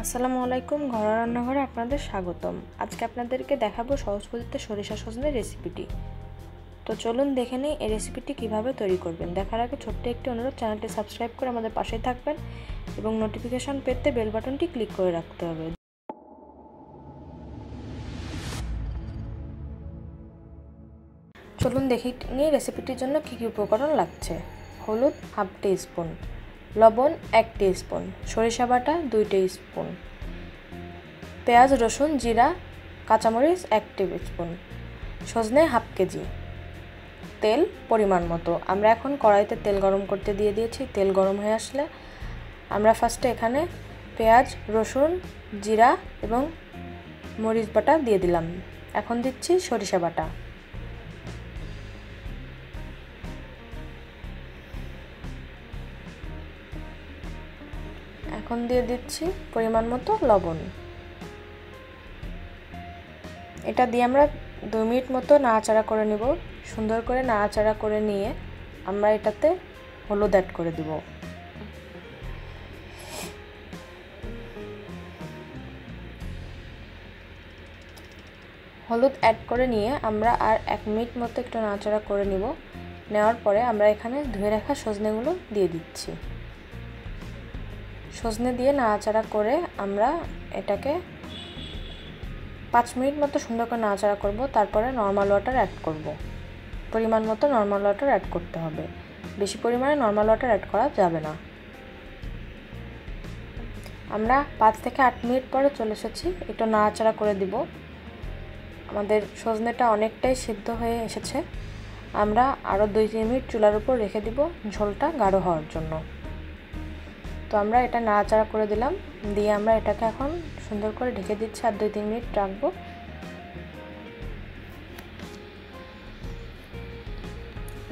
আসসালামু আলাইকুম, ঘরোয়া রান্নাঘরে আপনাদের স্বাগতম। আজকে আপনাদেরকে দেখাবো সহজ পদ্ধতিতে সরিষা সজনের রেসিপিটি। তো চলুন দেখে নিই এই রেসিপিটি কিভাবে তৈরি করবেন। দেখার আগে ছোট্ট একটি অনুরোধ, চ্যানেলটি সাবস্ক্রাইব করে আমাদের পাশেই থাকবেন এবং নোটিফিকেশন পেতে বেল বাটনটি ক্লিক করে রাখতে হবে। চলুন দেখে নিই রেসিপিটির জন্য কী কী উপকরণ লাগছে। হলুদ হাফ টিস্পুন, লবণ 1 টিস্পুন, সরিষা বাটা 2 টিস্পুন, পেঁয়াজ রসুন জিরা কাঁচামরিচ 1 টিস্পুন, সজনে হাফ কেজি, তেল পরিমাণ মতো। আমরা এখন কড়াইতে তেল গরম করতে দিয়ে দিয়েছি। তেল গরম হয়ে আসলে আমরা ফার্স্টে এখানে পেঁয়াজ রসুন জিরা এবং মরিচ বাটা দিয়ে দিলাম। এখন দিচ্ছি সরিষা বাটা, এখন দিয়ে দিচ্ছি পরিমাণ মতো লবণ। এটা দিয়ে আমরা 2 মিনিট মতো নাড়াচাড়া করে নেব। সুন্দর করে নাড়াচাড়া করে নিয়ে আমরা এটাতে হলুদ অ্যাড করে দেব। হলুদ অ্যাড করে নিয়ে আমরা আর 1 মিনিট মতো একটু নাড়াচাড়া করে নেব। নেওয়ার পরে আমরা এখানে ধুয়ে রাখা সজনেগুলো দিয়ে দিচ্ছি। সজনে দিয়ে নাড়াচাড়া করে আমরা এটাকে 5 মিনিট মতো সুন্দর করে নাড়াচাড়া করব। তারপরে নর্মাল ওয়াটার অ্যাড করব। পরিমাণ মতো নর্মাল ওয়াটার অ্যাড করতে হবে, বেশি পরিমাণে নর্মাল ওয়াটার অ্যাড করা যাবে না। আমরা 5 থেকে 8 মিনিট পরে চলে এসেছি। একটু নাড়াচাড়া করে দিব। আমাদের সজনেটা অনেকটাই সিদ্ধ হয়ে এসেছে। আমরা আরও 2-3 মিনিট চুলার উপর রেখে দিব ঝোলটা গাঢ় হওয়ার জন্য। তো আমরা এটা নাড়াচাড়া করে দিলাম, দিয়ে আমরা এটাকে এখন সুন্দর করে ঢেকে দিচ্ছি। আর 2-3 মিনিট রাখবো।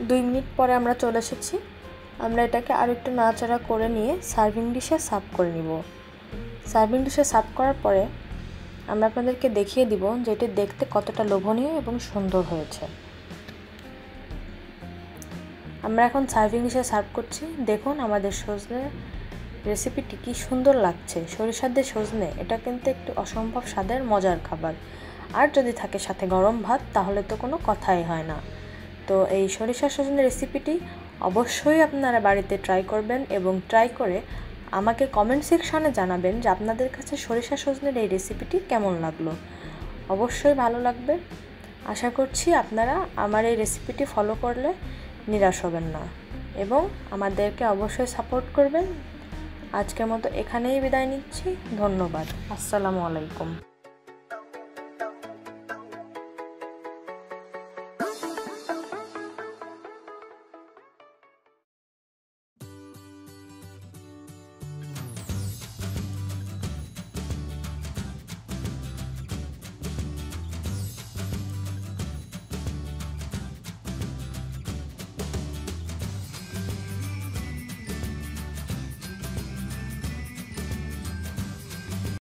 2 মিনিট পরে আমরা চলে এসেছি। আমরা এটাকে আর একটু নাড়াচাড়া করে নিয়ে সার্ভিং ডিশে সার্ভ করে নিব। সার্ভিং ডিশে সার্ভ করার পরে আমরা আপনাদেরকে দেখিয়ে দিব যে এটি দেখতে কতটা লোভনীয় এবং সুন্দর হয়েছে। আমরা এখন সার্ভিং ডিশে সার্ভ করছি। দেখুন আমাদের সজনে রেসিপিটি কি সুন্দর লাগছে। সরিষার দিয়ে সজনে, এটা কিন্তু একটু অসম্ভব স্বাদের মজার খাবার। আর যদি থাকে সাথে গরম ভাত, তাহলে তো কোনো কথাই হয় না। তো এই সরিষা সজনে রেসিপিটি অবশ্যই আপনারা বাড়িতে ট্রাই করবেন এবং ট্রাই করে আমাকে কমেন্ট সেকশনে জানাবেন যে আপনাদের কাছে সরিষা সজনের এই রেসিপিটি কেমন লাগলো। অবশ্যই ভালো লাগবে। আশা করছি আপনারা আমার এই রেসিপিটি ফলো করলে নিরাশ হবেন না এবং আমাদেরকে অবশ্যই সাপোর্ট করবেন। আজকের মতো এখানেই বিদায় নিচ্ছি। ধন্যবাদ। আসসালামু আলাইকুম।